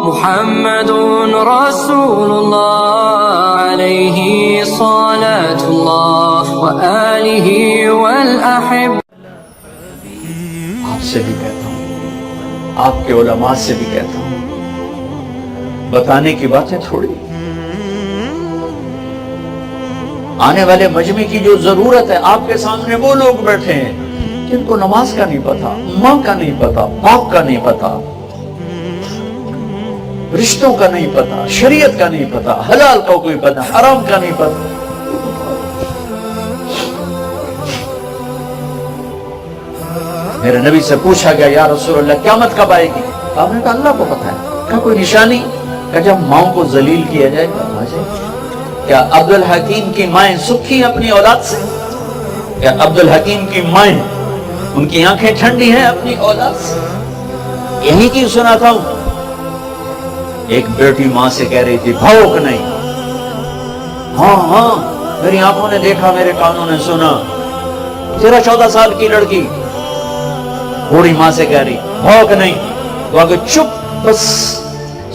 محمد رسول اللہ علیہ صلاة اللہ وآلہ والأحب. آپ سے بھی کہتا ہوں، آپ کے علماء سے بھی کہتا ہوں، بتانے کی باتیں تھوڑی، آنے والے مجمع کی جو ضرورت ہے، آپ کے سامنے وہ لوگ بیٹھے ہیں جن کو نماز کا نہیں پتا، ماں کا نہیں پتا، باپ کا نہیں پتا، رشتوں کا نہیں پتا، شریعت کا نہیں پتا، حلال کا کوئی پتا، حرام کا نہیں پتا. میرے نبی سے پوچھا گیا یا رسول اللہ قیامت کب آئے گی؟ آپ نے کہا اللہ کو پتا ہے. کہا کوئی نشانی؟ کہ جب ماؤں کو ذلیل کیا جائے گا. کیا عبد الحکیم کی مائیں سکھی اپنی اولاد سے؟ کیا عبد الحکیم کی مائیں ان کی آنکھیں ٹھنڈی ہیں اپنی اولاد سے؟ یہی کی سنا تھا. ایک بیٹی ماں سے کہہ رہی تھی بھوک نہیں. ہاں ہاں میری آنکھوں نے دیکھا، میرے کانوں نے سنا. 13-14 سال کی لڑکی بوڑھی ماں سے کہہ رہی بھوک نہیں. تو آگے چپ، بس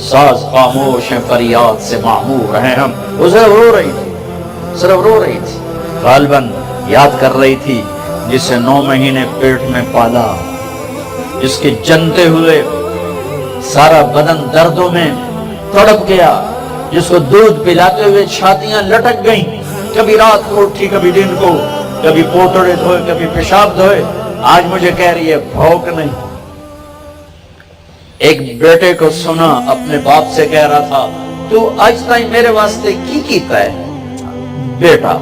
ساز خاموش ہیں، فریاد سے معمور ہیں ہم. اسے رو رہی تھی، صرف رو رہی تھی، غالباً یاد کر رہی تھی جسے 9 مہینے پیٹ میں پالا، جس کے جنتے ہوئے سارا بدن دردوں میں تڑپ گیا، جس کو دودھ پلاتے ہوئے چھاتیاں لٹک گئیں، کبھی رات کو اٹھی، کبھی دن کو، کبھی پوٹڑے دھوئے، کبھی پیشاب دھوئے. آج مجھے کہہ رہی ہے بھوک نہیں. ایک بیٹے کو سنا اپنے باپ سے کہہ رہا تھا تو آج تائیں میرے واسطے کی کیتا ہے. بیٹا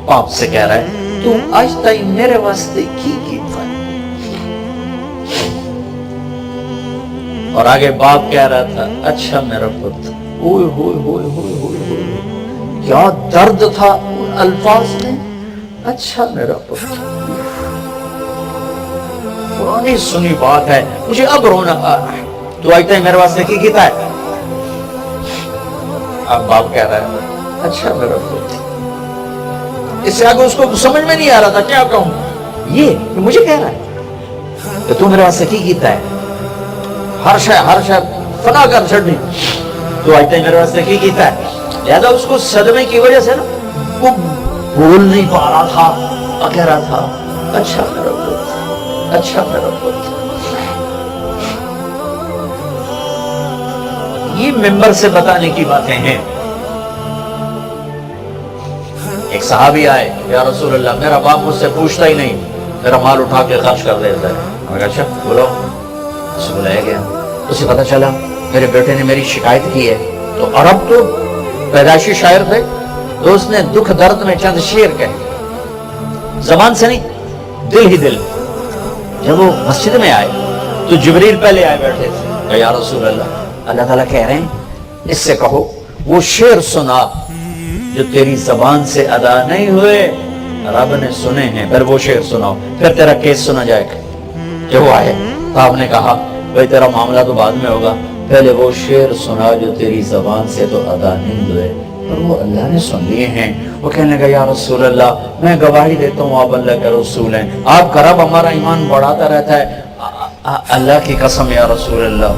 باپ سے کہہ رہا ہے تو آج تائیں میرے واسطے کی کیتا ہے. اور آگے باپ کہہ رہا تھا اچھا میرا پتر. ہوئے ہوئے ہوئے ہوئے ہوئے ہوئے کیا درد تھا ان الفاظ میں. اچھا میرا پتر. پرانی سنی بات ہے، مجھے اب رونا آ رہا ہے. تو آج تک میرے واسطے کی کیتا ہے. اب باپ کہہ رہا ہے اچھا میرا پتر. اس سے آگے اس کو سمجھ میں نہیں آ رہا تھا کیا کہوں. یہ مجھے کہہ رہا ہے کہ تو میرے واسطے کی کیتا ہے. ہر شے فنا کر چھڑنی. تو آج تک میرے واسطے کی کیتا ہے. لہذا اس کو صدمے کی وجہ سے نا وہ بول نہیں پا رہا تھا، کہہ رہا تھا اچھا میرا پتر، اچھا میرا پتر. یہ ممبر سے بتانے کی باتیں ہیں. ایک صحابی آئے یا رسول اللہ میرا باپ مجھ سے پوچھتا ہی نہیں، میرا مال اٹھا کے خرچ کر دیتا ہے. میں کہا اچھا بولو. اسے بلایا گیا، اسے پتا چلا میرے بیٹے نے میری شکایت کی ہے. تو عرب تو پیدائشی شاعر تھے، تو اس نے دکھ درد میں چند شعر کہے، زبان سے نہیں دل ہی دل. جب وہ مسجد میں آئے تو جبریل پہلے آئے بیٹھے تھے. کہ یا رسول اللہ تعالیٰ کہہ رہے ہیں اس سے کہو وہ شعر سنا جو تیری زبان سے ادا نہیں ہوئے، رب نے سنے ہیں، پھر وہ شعر سناؤ، پھر تیرا کیس سنا جائے گا. جب وہ آئے تو آپ نے کہا بھائی تیرا معاملہ تو بعد میں ہوگا، پہلے وہ شعر سنا جو تیری زبان سے تو ادا نہیں ہوئے اور وہ اللہ نے سن لیے ہیں. وہ کہنے لگا یا رسول اللہ میں گواہی دیتا ہوں آپ اللہ کے رسول ہیں، آپ کا رب ہمارا ایمان بڑھاتا رہتا ہے. اللہ کی قسم یا رسول اللہ،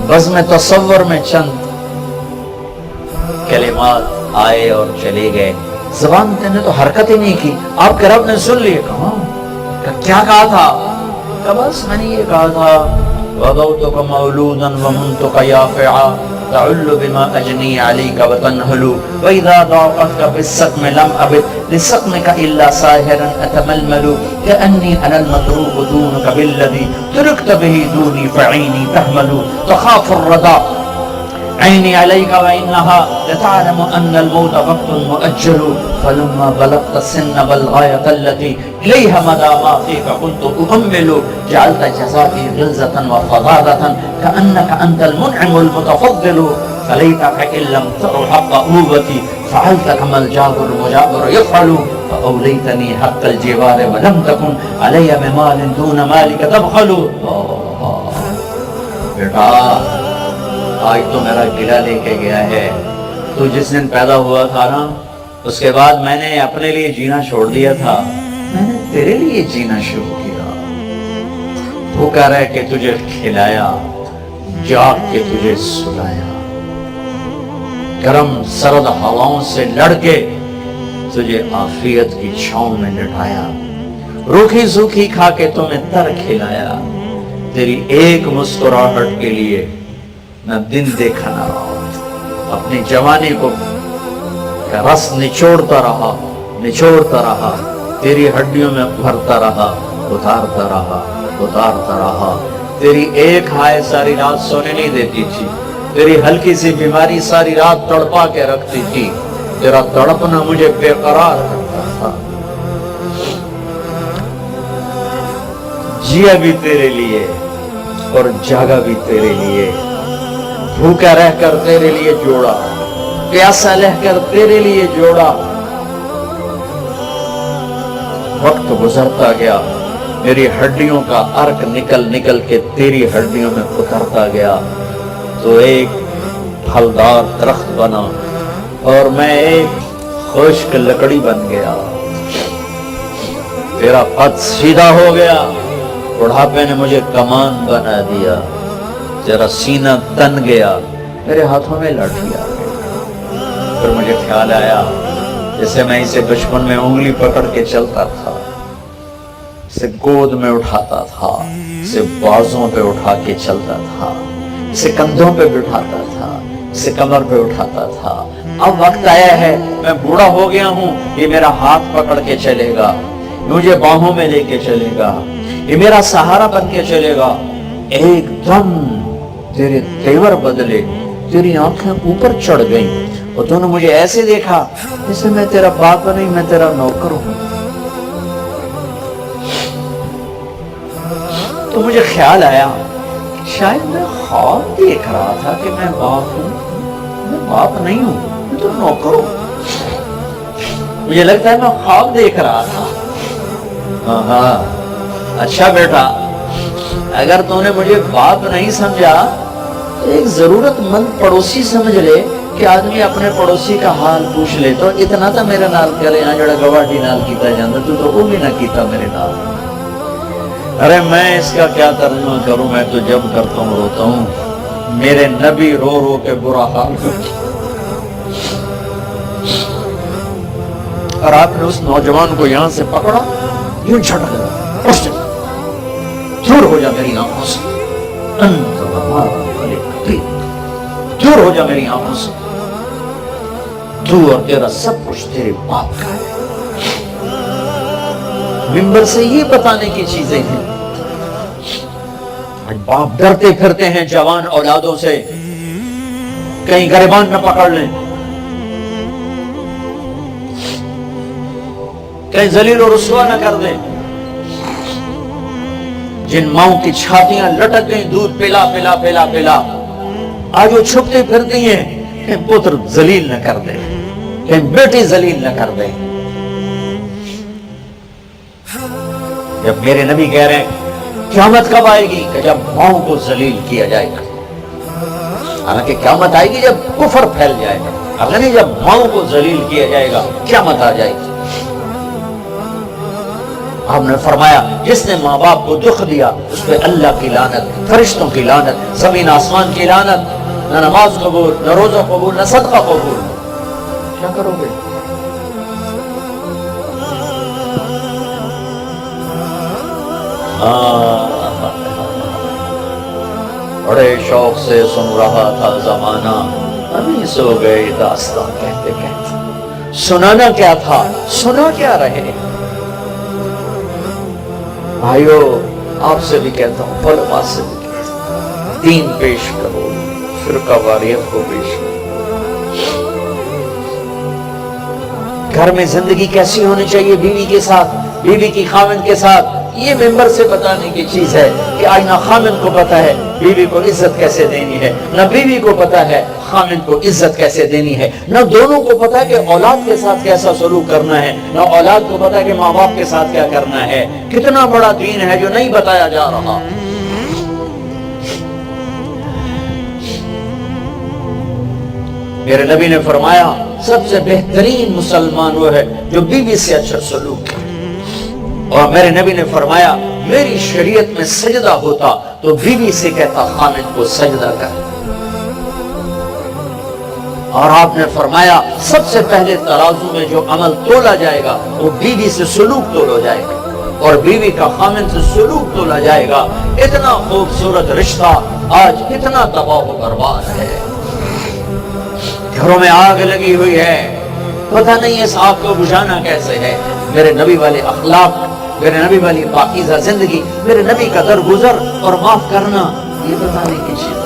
بزم تصور میں چند کلمات آئے اور چلے گئے، زبان نے تو حرکت ہی نہیں کی. آپ کے رب نے سن لیے. کہا کیا کہا تھا؟ کہ بس میں نے یہ کہا تھا وَضَوْتُكَ مَوْلُودًا وَمُنْتُكَ يَافِعًا تَعُلُّ بِمَا أَجْنِي عَلَيْكَ وَتَنْهَلُ وَإِذَا ضَاقَتْكَ بِالسَّقْمِ لَمْ أَبِدْ لِسَقْمِكَ إِلَّا سَاهِرًا أَتَمَلْمَلُ كَأَنِّي أَنَا الْمَطْرُوبُ دُونَكَ بِالَّذِي تُرِكْتَ بِهِ دُونِي فَعِينِي تَحْمَلُ تَخَافُ الرَّدَى عيني عليك وإنها لتعلم أن الموت وقت مؤجل فلما بلغت السن بالغاية التي إليها مدى ما فيك كنت أؤمل جعلت جزائي غلظة وفضالة كأنك أنت المنعم المتفضل فليتك إن لم تر حق أوبتي فعلت كما الجابر المجابر يفعل فأوليتني حق الجوار ولم تكن علي بمال دون مالك تبخل. بیٹا آج تو میرا گلہ لے کے گیا ہے. تو جس دن پیدا ہوا تھا نا اس کے بعد میں نے اپنے لیے جینا چھوڑ دیا تھا، میں نے تیرے لیے جینا شروع کیا. وہ کہہ رہا ہے کہ تجھے کھلایا جاگ کے تجھے سلایا، گرم سرد ہواؤں سے لڑ کے تجھے عافیت کی چھاؤں میں لٹایا، روکھی سوکھی کھا کے تمہیں تر کھلایا، تیری ایک مسکراہٹ کے لیے نہ دن دیکھا نہ رہا، اپنی جوانی کو رس نچوڑتا رہا، تیری ہڈیوں میں بھرتا رہا، اتارتا رہا، تیری ایک ہائے ساری رات سونے نہیں دیتی تھی، تیری ہلکی سی بیماری ساری رات تڑپا کے رکھتی تھی، تیرا تڑپنا مجھے بے قرار کرتا تھا، جیا بھی تیرے لیے اور جاگا بھی تیرے لیے، بھوکا رہ کر تیرے لیے جوڑا، پیاسا رہ کر تیرے لیے جوڑا، وقت گزرتا گیا، میری ہڈیوں کا ارک نکل کے تیری ہڈیوں میں اترتا گیا، تو ایک پھلدار درخت بنا اور میں ایک خشک لکڑی بن گیا، تیرا قد سیدھا ہو گیا، بڑھاپے نے مجھے کمان بنا دیا، تیرا سینہ تن گیا، میرے ہاتھوں میں لاٹھی آ گئی، پھر مجھے خیال آیا جیسے میں اسے بچپن میں انگلی پکڑ کے چلتا تھا، اسے گود میں اٹھاتا تھا، اسے بازوں پہ اٹھا کے چلتا تھا، اسے کندھوں پہ بٹھاتا تھا، اسے کمر پہ اٹھاتا تھا، اب وقت آیا ہے، میں بوڑھا ہو گیا ہوں، یہ میرا ہاتھ پکڑ کے چلے گا، مجھے باہوں میں لے کے چلے گا، یہ میرا سہارا بن کے چلے گا، ایک دم تیرے تیور بدلے، تیری آنکھیں اوپر چڑھ گئیں اور تو نے مجھے ایسے دیکھا جیسے میں تیرا باپ نہیں، میں تیرا نوکر ہوں، تو مجھے خیال آیا شاید میں خواب دیکھ رہا تھا کہ میں باپ ہوں، میں باپ نہیں ہوں، میں تو نوکر ہوں، مجھے لگتا ہے میں خواب دیکھ رہا تھا۔ ہاں اچھا بیٹا، اگر تو نے مجھے باپ نہیں سمجھا تو ایک ضرورت مند پڑوسی سمجھ لے کہ آدمی اپنے پڑوسی کا حال پوچھ لے، تو اتنا تو میرے نال کرے ہاں جڑا گواٹی نال کیتا جاندہ، تو وہ بھی نہ کیتا میرے نال۔ ارے میں اس کا کیا ترجمہ کروں، میں تو جب کرتا ہوں روتا ہوں، میرے نبی رو رو کے برا حال کرتے، اور آپ نے اس نوجوان کو یہاں سے پکڑا، یوں جھٹک دیا، دور ہو جا میری آنکھوں سے، دور ہو جا میری آنکھوں سے، تو اور تیرا سب کچھ تیرے باپ کا ہے۔ ممبر سے یہ بتانے کی چیزیں ہیں، باپ ڈرتے پھرتے ہیں جوان اولادوں سے، کہیں گریبان نہ پکڑ لیں، کہیں ذلیل و رسوا نہ کر دیں، جن ماؤں کی چھاتیاں لٹک گئیں دودھ پلا پلا پلا پلا، آج وہ چھپتے پھرتی ہیں، کہیں پتر ذلیل نہ کر دیں، کہیں بیٹی ذلیل نہ کر دیں۔ جب میرے نبی کہہ رہے ہیں قیامت کب آئے گی، کہ جب ماؤں کو ذلیل کیا جائے گا، حالانکہ قیامت آئے گی جب کفر پھیل جائے گا، اگر نہیں جب ماؤں کو ذلیل کیا جائے گا قیامت آ جائے گی۔ آپ نے فرمایا جس نے ماں باپ کو دکھ دیا اس پہ اللہ کی لعنت، فرشتوں کی لعنت، زمین آسمان کی لعنت، نہ نماز قبول، نہ روزہ قبول، نہ صدقہ قبول، کیا کرو گے؟ بڑے شوق سے سن رہا تھا زمانہ، ابھی سو گئے داستان کہتے کہتے، سنانا کیا تھا، سنا کیا رہے۔ بھائیو آپ سے بھی کہتا ہوں، علماء سے بھی کہتا ہوں، دین پیش کرو، فرقہ واریت کو پیش کرو۔ گھر میں زندگی کیسی ہونی چاہیے بیوی کے ساتھ، بیوی کی خاوند کے ساتھ، یہ ممبر سے بتانے کی چیز ہے کہ آج نہ خاوند کو پتا ہے بیوی کو عزت کیسے دینی ہے، نہ بیوی کو پتا ہے خاوند کو عزت کیسے دینی ہے، نہ دونوں کو پتا ہے کہ اولاد کے ساتھ کیسا سلوک کرنا ہے، نہ اولاد کو پتا ہے کہ ماں باپ کے ساتھ کیا کرنا ہے۔ کتنا بڑا دین ہے جو نہیں بتایا جا رہا۔ میرے نبی نے فرمایا سب سے بہترین مسلمان وہ ہے جو بیوی سے اچھا سلوک کرے، اور میرے نبی نے فرمایا میری شریعت میں سجدہ ہوتا تو بیوی سے کہتا خامد کو سجدہ کر، اور آپ نے فرمایا سب سے پہلے ترازو میں جو عمل تولا جائے گا وہ بیوی سے سلوک تولا جائے گا، اور بیوی کا خامد سے سلوک تولا جائے گا۔ اتنا خوبصورت رشتہ آج کتنا تباہ و برباد ہے، گھروں میں آگ لگی ہوئی ہے، پتہ نہیں اس آگ کو بجھانا کیسے ہے۔ میرے نبی والے اخلاق، میرے نبی والی پاکیزہ زندگی، میرے نبی کا درگزر اور معاف کرنا، یہ بتانے کی چیز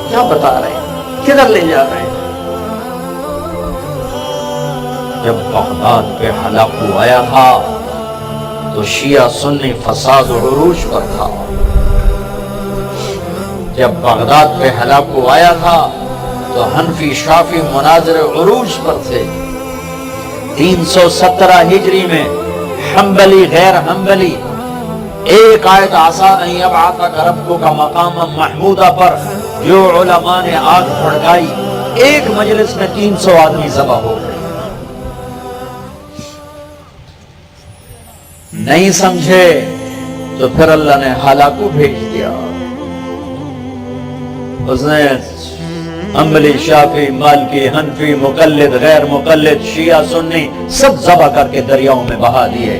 کیا بتا رہے ہیں، کدھر لے جا رہے ہیں؟ جب بغداد پہ ہلاکو آیا تھا تو شیعہ سنی فساد و عروج پر تھا۔ جب بغداد پہ ہلاکو آیا تھا تو حنفی شافی مناظر عروج پر تھے۔ 317 ہجری میں حنبلی غیر حنبلی ایک آیت عسیٰ ان یبعثک ربک مقاما محمودا پر جو علماء نے آگ بھڑکائی، ایک مجلس میں 300 آدمی ذبح ہو گئے۔ نہیں سمجھے تو پھر اللہ نے ہلاکو بھیج دیا، اس نے حنبلی شافی مالکی حنفی مقلد غیر مقلد شیعہ سنی سب ذبح کر کے دریاؤں میں بہا دیے۔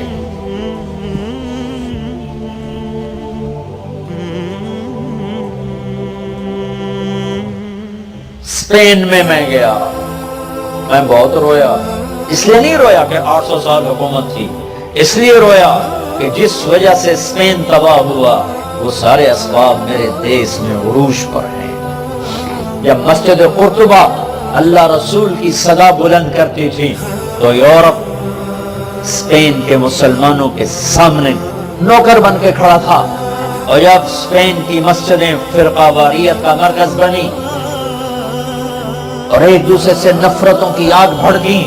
اسپین میں گیا، میں بہت رویا، اس لیے نہیں رویا کہ 800 سال حکومت تھی، اس لیے رویا کہ جس وجہ سے اسپین تباہ ہوا وہ سارے اسباب میرے دیس میں عروج پر ہیں۔ جب مسجد قرطبہ اللہ رسول کی صدا بلند کرتی تھی تو یورپ اسپین کے مسلمانوں کے سامنے نوکر بن کے کھڑا تھا، اور جب اسپین کی مسجدیں فرقہ واریت کا مرکز بنی اور ایک دوسرے سے نفرتوں کی آگ بھڑکی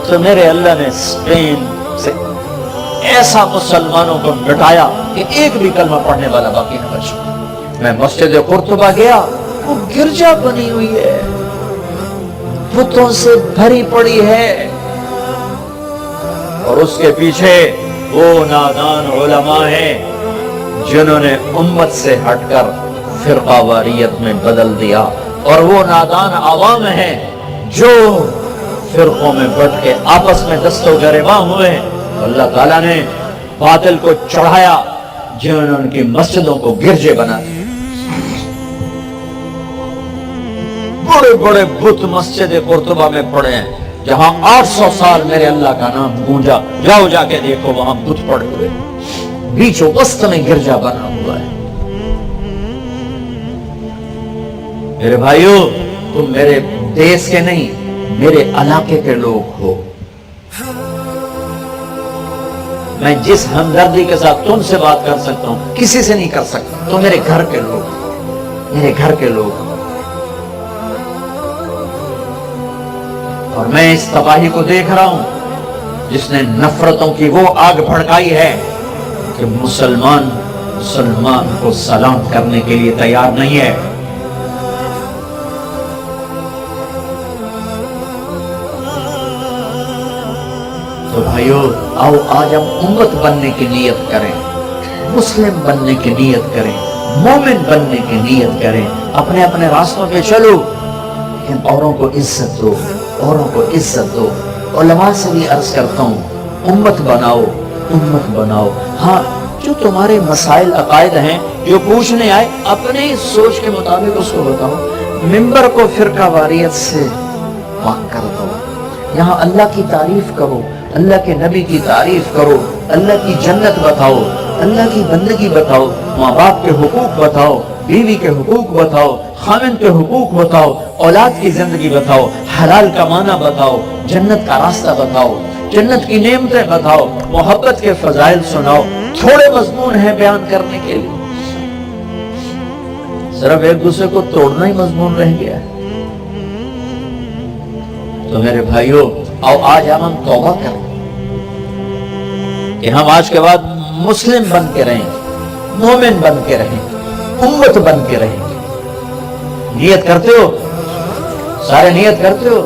تو میرے اللہ نے اسپین سے ایسا مسلمانوں کو مٹایا کہ ایک بھی کلمہ پڑھنے والا باقی نہ بچا۔ میں مسجد قرطبہ گیا، وہ گرجا بنی ہوئی ہے، بتوں سے بھری پڑی ہے، اور اس کے پیچھے وہ نادان علماء ہیں جنہوں نے امت سے ہٹ کر فرقہ واریت میں بدل دیا، اور وہ نادان عوام ہیں جو فرقوں میں بٹ کے آپس میں دست و گریباں ہوئے۔ اللہ تعالیٰ نے باطل کو چڑھایا جنہوں نے ان کی مسجدوں کو گرجے بنا دیا۔ بڑے بڑے بت مسجد قرطبہ میں پڑے ہیں جہاں 800 سال میرے اللہ کا نام گونجا، جاؤ جا کے دیکھو وہاں بت پڑے ہوئے، بیچ و وسط میں گرجا بنا ہوا ہے۔ میرے بھائیو، تم میرے دیس کے نہیں، میرے علاقے کے لوگ ہو۔ میں جس ہمدردی کے ساتھ تم سے بات کر سکتا ہوں کسی سے نہیں کر سکتا، تو میرے گھر کے لوگ، میرے گھر کے لوگ، اور میں اس تباہی کو دیکھ رہا ہوں جس نے نفرتوں کی وہ آگ بھڑکائی ہے کہ مسلمان کو سلام کرنے کے لیے تیار نہیں ہے۔ تو بھائیو، آؤ آج ہم امت بننے کی نیت کریں، مسلم بننے کی نیت کریں، مومن بننے کی نیت کریں، اپنے اپنے راستوں پہ چلو، لیکن اوروں کو عزت دو، اوروں کو عزت دو۔ علماء سے بھی عرض کرتا ہوں، امت بناؤ، امت بناؤ۔ ہاں، جو تمہارے مسائل عقائد ہیں جو پوچھنے آئے اپنے سوچ کے مطابق اس کو بتاؤ، ممبر کو فرقہ واریت سے پاک کر دو، یہاں اللہ کی تعریف کرو، اللہ کے نبی کی تعریف کرو، اللہ کی جنت بتاؤ، اللہ کی بندگی بتاؤ، ماں باپ کے حقوق بتاؤ، بیوی کے حقوق بتاؤ، خاوند کے حقوق بتاؤ، اولاد کی زندگی بتاؤ، حلال کمانا بتاؤ، جنت کا راستہ بتاؤ، جنت کی نعمتیں بتاؤ، محبت کے فضائل سناؤ۔ تھوڑے مضمون ہیں بیان کرنے کے لیے، صرف ایک دوسرے کو توڑنا ہی مضمون رہ گیا ہے۔ تو میرے بھائیوں، آؤ آج ہم توبہ کریں کہ ہم آج کے بعد مسلم بن کے رہیں، مومن بن کے رہیں، امت بن کے رہیں۔ نیت کرتے ہو؟ سارے نیت کرتے ہو؟